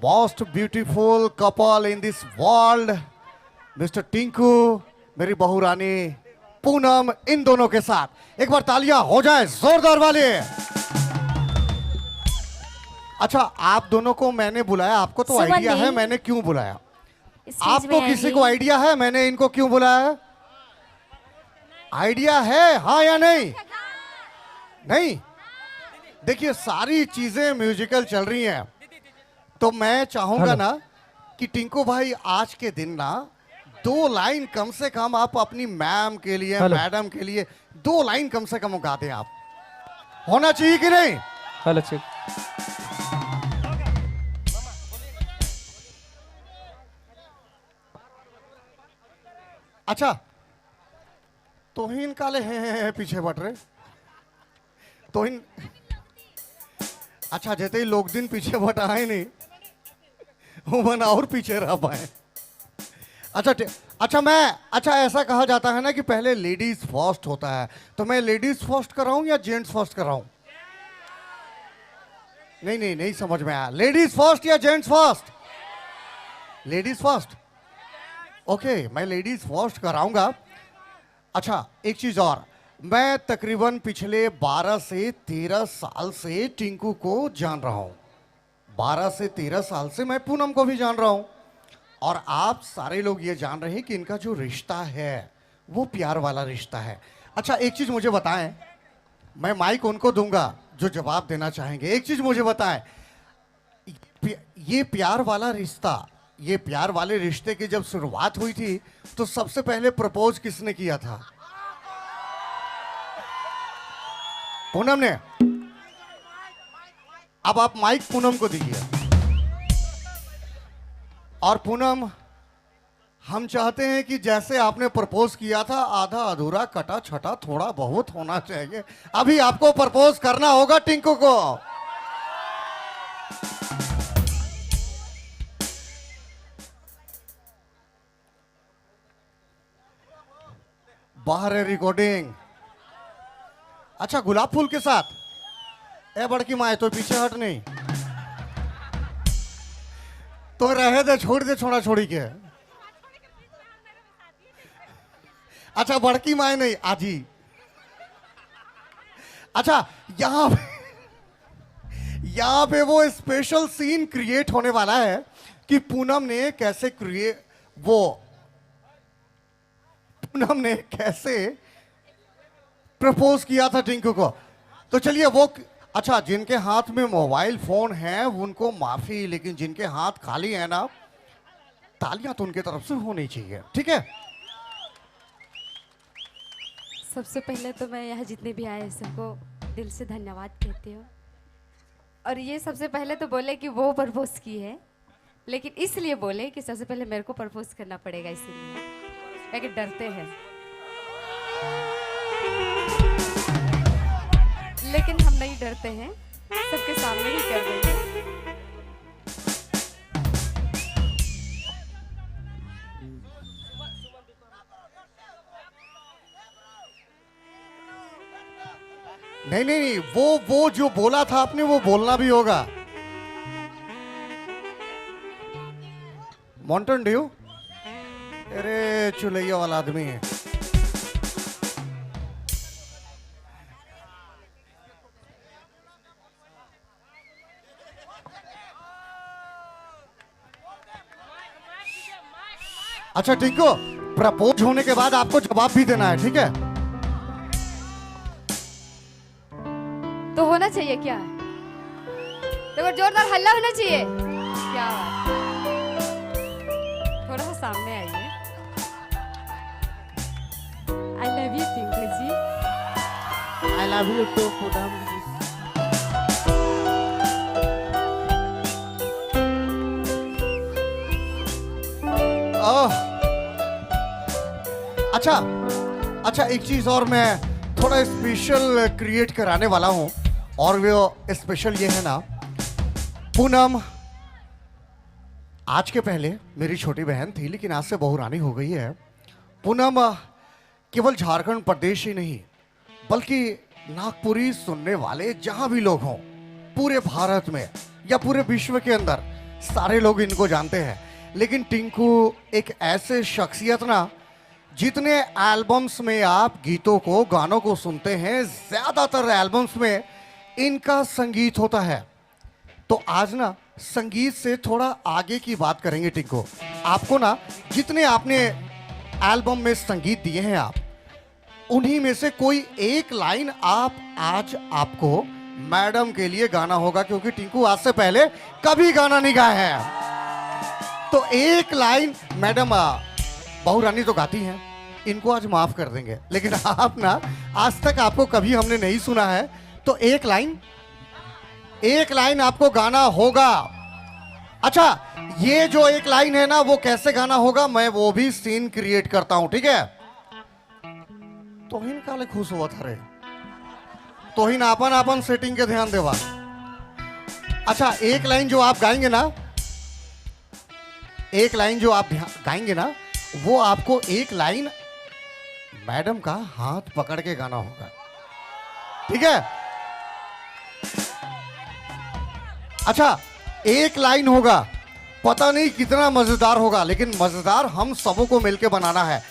most beautiful couple in this world, mister Tinku, मेरी बहू रानी पूनम, इन दोनों के साथ एक बार तालियां हो जाए जोरदार वाले। अच्छा, आप दोनों को मैंने बुलाया, आपको तो आइडिया है मैंने क्यों बुलाया? आपको किसी को आइडिया है मैंने इनको क्यों बुलाया? आइडिया है हाँ या नहीं? नहीं? देखिए सारी चीजें म्यूजिकल चल रही हैं, तो मैं चाहूंगा ना कि टिंकू भाई आज के दिन ना 2 लाइन कम से कम आप अपनी मैम के लिए, मैडम के लिए 2 लाइन कम से कम गा दें। आप होना चाहिए कि नहीं? हेलो ठीक। अच्छा, तोहिन काले हैं पीछे बट रहे तोहिन। अच्छा, जैसे ही लोग दिन पीछे बट आए नहीं वो मन और पीछे रह पाए। अच्छा ऐसा कहा जाता है ना कि पहले लेडीज फर्स्ट होता है, तो मैं लेडीज फर्स्ट कराऊं या जेंट्स फर्स्ट कराऊं? नहीं समझ में आया। लेडीज फर्स्ट या gents first? Ladies first. Okay, मैं लेडीज फर्स्ट कराऊंगा। अच्छा, एक चीज और, मैं तकरीबन पिछले 12 से 13 साल से टिंकू को जान रहा हूं। 12 से 13 साल से मैं पूनम को भी जान रहा हूं, और आप सारे लोग ये जान रहे हैं कि इनका जो रिश्ता है वो प्यार वाला रिश्ता है। अच्छा, एक चीज मुझे बताएं, मैं माइक उनको दूंगा जो जवाब देना चाहेंगे। एक चीज मुझे बताएं, ये प्यार वाला रिश्ता, ये प्यार वाले रिश्ते की जब शुरुआत हुई थी तो सबसे पहले प्रपोज किसने किया था? पूनम ने। अब आप माइक पूनम को दीजिए। और पूनम, हम चाहते हैं कि जैसे आपने प्रपोज किया था, आधा अधूरा कटा छटा थोड़ा बहुत होना चाहिए। अभी आपको प्रपोज करना होगा टिंकू को। बाहर है रिकॉर्डिंग। अच्छा, गुलाब फूल के साथ? ए बड़की माए, तो पीछे हट नहीं तो रहे दे, छोड़ दे छोड़ा छोड़ी के। अच्छा, बड़की माए नहीं, आजी। अच्छा, यहां पे वो स्पेशल सीन क्रिएट होने वाला है कि पूनम ने कैसे प्रपोज किया था टिंकू को। तो चलिए वो, अच्छा, जिनके हाथ में मोबाइल फोन है उनको माफी, लेकिन जिनके हाथ खाली है ना, तालियां तो उनके तरफ से होनी चाहिए, ठीक है? सबसे पहले तो मैं यहाँ जितने भी आए सबको दिल से धन्यवाद कहती हूँ। और ये सबसे पहले तो बोले कि वो प्रपोज की है, लेकिन इसलिए बोले कि सबसे पहले मेरे को प्रपोज करना पड़ेगा, इसीलिए क्या डरते हैं, लेकिन हम नहीं डरते हैं, सबके सामने ही कर देंगे। नहीं, वो जो बोला था आपने वो बोलना भी होगा। मॉन्टन ड्यू, अरे चुलैया वाला आदमी है। अच्छा टिंकू, प्रपोज होने के बाद आपको जवाब भी देना है, ठीक है? तो होना चाहिए क्या? तो जोरदार हल्ला होना चाहिए क्या? थोड़ा सा सामने आइए। I love you Tinku ji. I love you too Poonam. अच्छा, एक चीज और मैं थोड़ा स्पेशल क्रिएट कराने वाला हूं, और वो स्पेशल ये है ना, पूनम आज के पहले मेरी छोटी बहन थी, लेकिन आज से बहुरानी हो गई है। पूनम केवल झारखंड प्रदेश ही नहीं, बल्कि नागपुरी सुनने वाले जहां भी लोग हों, पूरे भारत में या पूरे विश्व के अंदर, सारे लोग इनको जानते हैं, लेकिन टिंकू एक ऐसे शख्सियत ना, जितने एल्बम्स में आप गीतों को गानों को सुनते हैं, ज्यादातर एल्बम्स में इनका संगीत होता है। तो आज ना संगीत से थोड़ा आगे की बात करेंगे टिंकू। आपको ना जितने आपने एल्बम में संगीत दिए हैं, आप उन्हीं में से कोई एक लाइन आप आज आपको मैडम के लिए गाना होगा, क्योंकि टिंकू आज से पहले कभी गाना नहीं गाया है। तो एक लाइन मैडम, बहू रानी तो गाती हैं, इनको आज माफ कर देंगे, लेकिन आप ना आज तक आपको कभी हमने नहीं सुना है, तो एक लाइन आपको गाना होगा। अच्छा, ये जो एक लाइन है ना, वो कैसे गाना होगा, मैं वो भी सीन क्रिएट करता हूं, ठीक है? तोहिन काले खुश हुआ था रे, तोहिन आपन आपन सेटिंग के ध्यान देवा। अच्छा, एक लाइन जो आप गाएंगे ना, वो आपको एक लाइन मैडम का हाथ पकड़ के गाना होगा, ठीक है? अच्छा, एक लाइन होगा, पता नहीं कितना मजेदार होगा, लेकिन मजेदार हम सबों को मिलके बनाना है।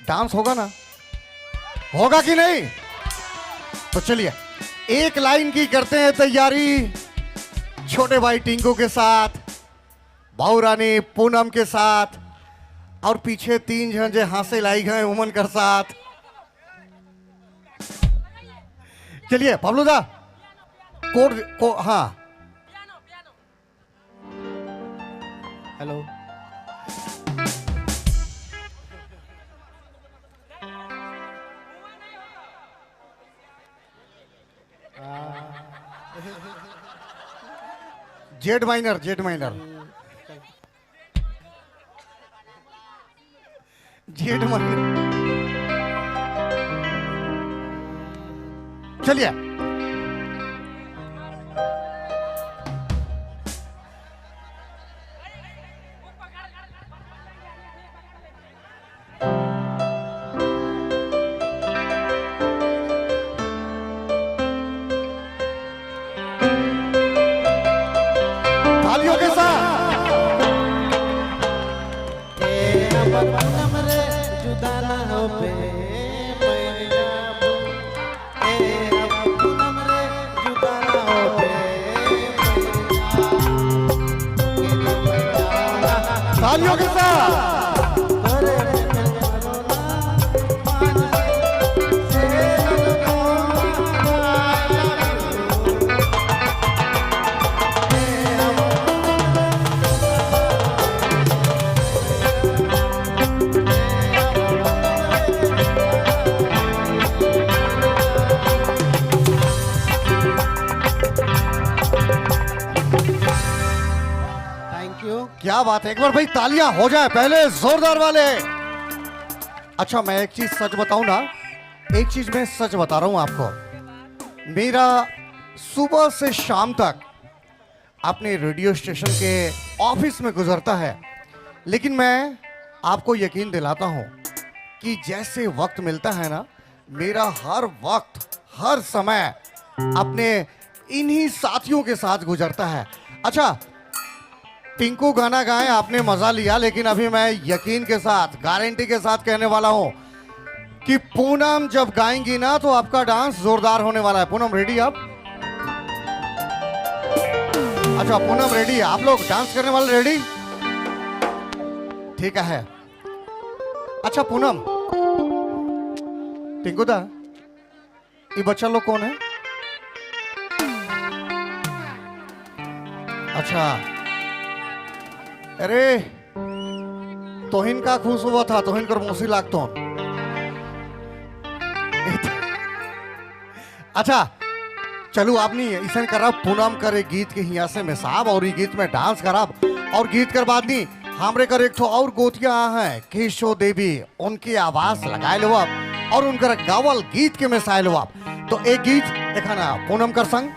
डांस होगा ना, होगा कि नहीं? तो चलिए एक लाइन की करते हैं तैयारी, छोटे भाई टिंकू के साथ, बहू रानी पूनम के साथ, और पीछे 3 जन जो हासे लाई गए उमन कर साथ। चलिए पबलूदा कोड को, हाँ हेलो। जेड माइनर चलिए तालियों के साथ। जुदा ना हो पे तालियों के साथ। क्या बात है, एक बार भाई तालियां हो जाए पहले जोरदार वाले। अच्छा, मैं एक चीज सच बताऊं ना, एक चीज मैं सच बता रहा हूं आपको, मेरा सुबह से शाम तक अपने रेडियो स्टेशन के ऑफिस में गुजरता है, लेकिन मैं आपको यकीन दिलाता हूं कि जैसे वक्त मिलता है ना, मेरा हर वक्त हर समय अपने इन्हीं साथियों के साथ गुजरता है। अच्छा, टिंकू गाना गाए, आपने मजा लिया, लेकिन अभी मैं यकीन के साथ गारंटी के साथ कहने वाला हूं कि पूनम जब गाएंगी ना, तो आपका डांस जोरदार होने वाला है। पूनम रेडी आप? अच्छा, पूनम रेडी, आप लोग डांस करने वाले रेडी? ठीक है। अच्छा पूनम, टिंकू दा, ये बच्चा लोग कौन है? अच्छा, अरे तोहिन का खुश हुआ था, तोहिन कर मौसी लागतो। अच्छा चलू, आपने ऐसा करा, पूनम करे गीत के हिया से में साहब, और ये गीत में डांस कराब, और गीत कर बाद नहीं हमरे कर एक ठो और गोतिया हैं केशो देवी, उनकी आवाज लगाए लो आप, और उनका गावल गीत के में साय लो आप। तो एक गीत दिखाना पूनम कर संग।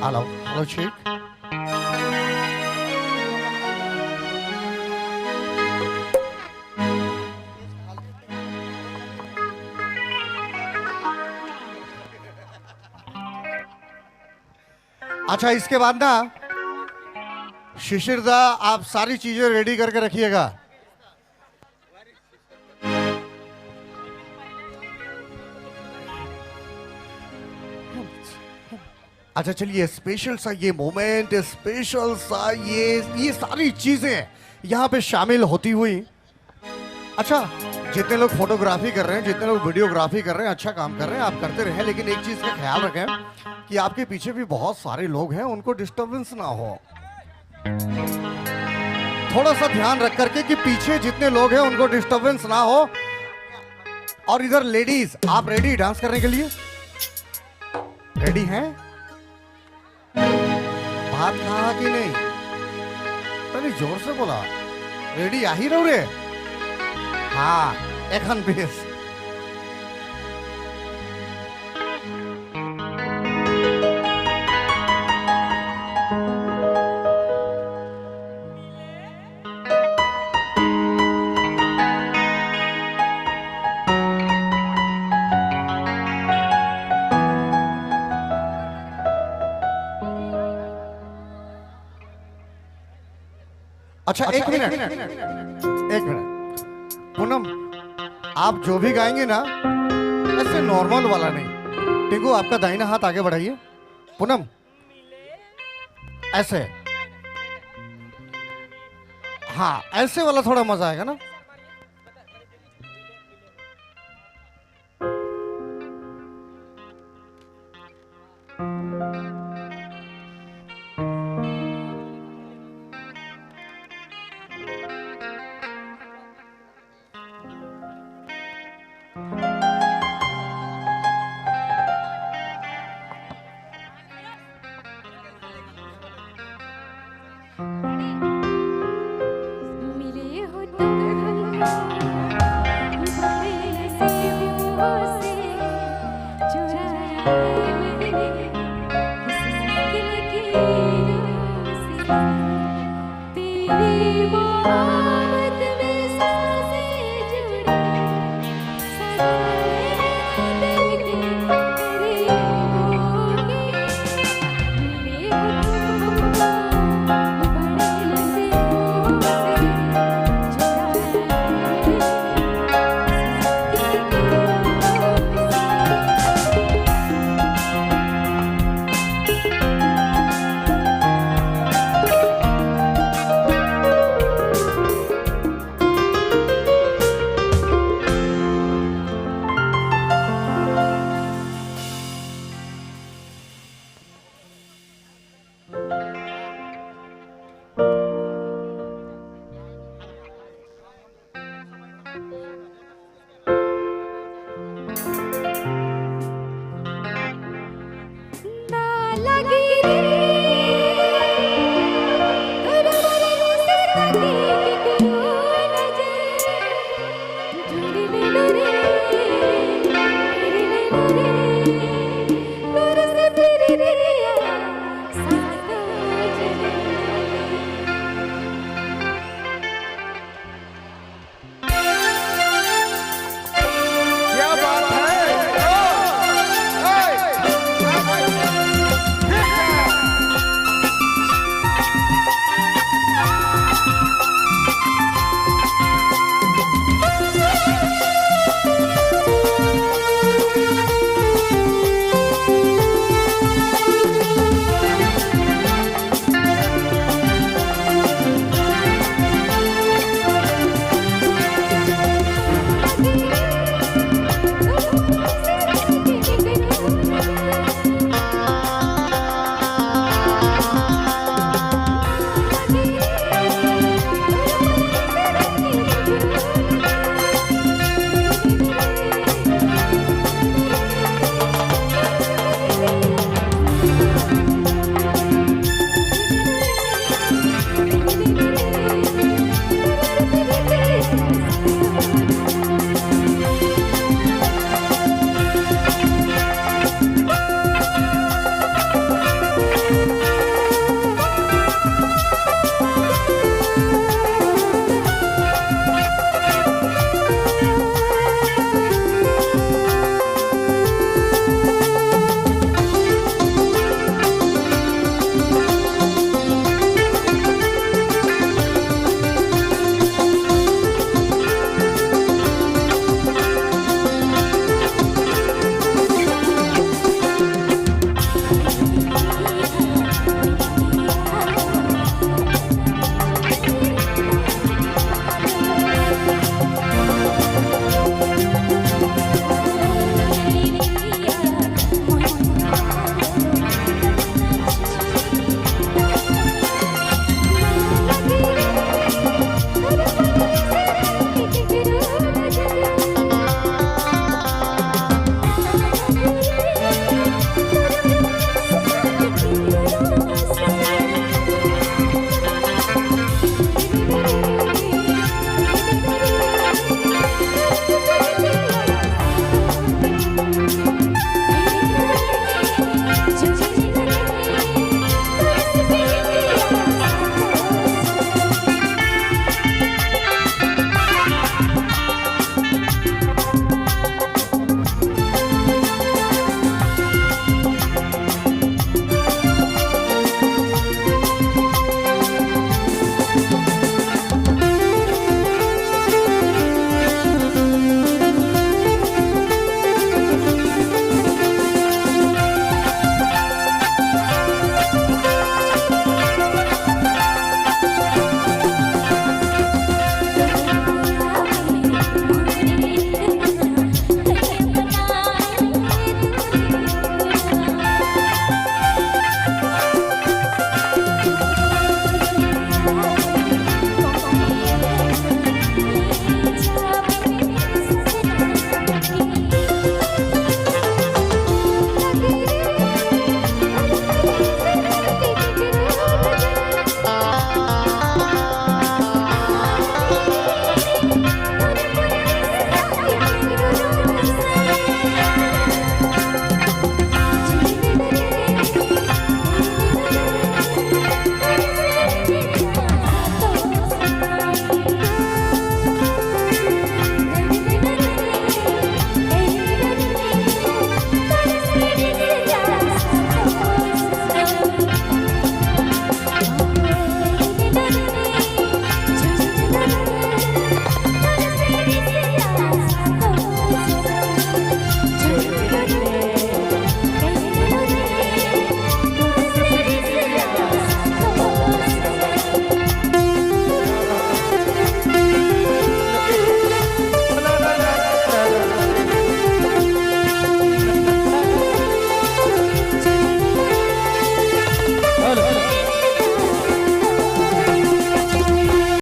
हेलो हेलो ठीक। अच्छा, इसके बाद ना शिशिरदा आप सारी चीजें रेडी करके रखिएगा। अच्छा चलिए, स्पेशल सा ये मोमेंट, स्पेशल सा ये सारी चीजें यहाँ पे शामिल होती हुई। अच्छा, जितने लोग फोटोग्राफी कर रहे हैं, जितने लोग वीडियोग्राफी कर रहे हैं, अच्छा काम कर रहे हैं, आप करते रहें, लेकिन एक चीज का ख्याल रखें कि आपके पीछे भी बहुत सारे लोग हैं, उनको डिस्टरबेंस ना हो। थोड़ा सा ध्यान रख करके कि पीछे जितने लोग हैं उनको डिस्टरबेंस ना हो। और इधर लेडीज, आप रेडी डांस करने के लिए? रेडी हैं? भात खा कि नहीं? तनी जोर से बोला। रेडी आ ही रहो रे? हाँ, एखन बेस। अच्छा, एक मिनट, एक मिनट। पूनम, आप जो भी गाएंगे ना, ऐसे नॉर्मल वाला नहीं। टिंकू, आपका दाहिना हाथ आगे बढ़ाइए। पूनम, ऐसे। हाँ, ऐसे वाला थोड़ा मजा आएगा ना। मिले हो तुम बड़े नसीबों से, चुराया मैंने किस मुश्किल की राह से, तेरी मोहब्बत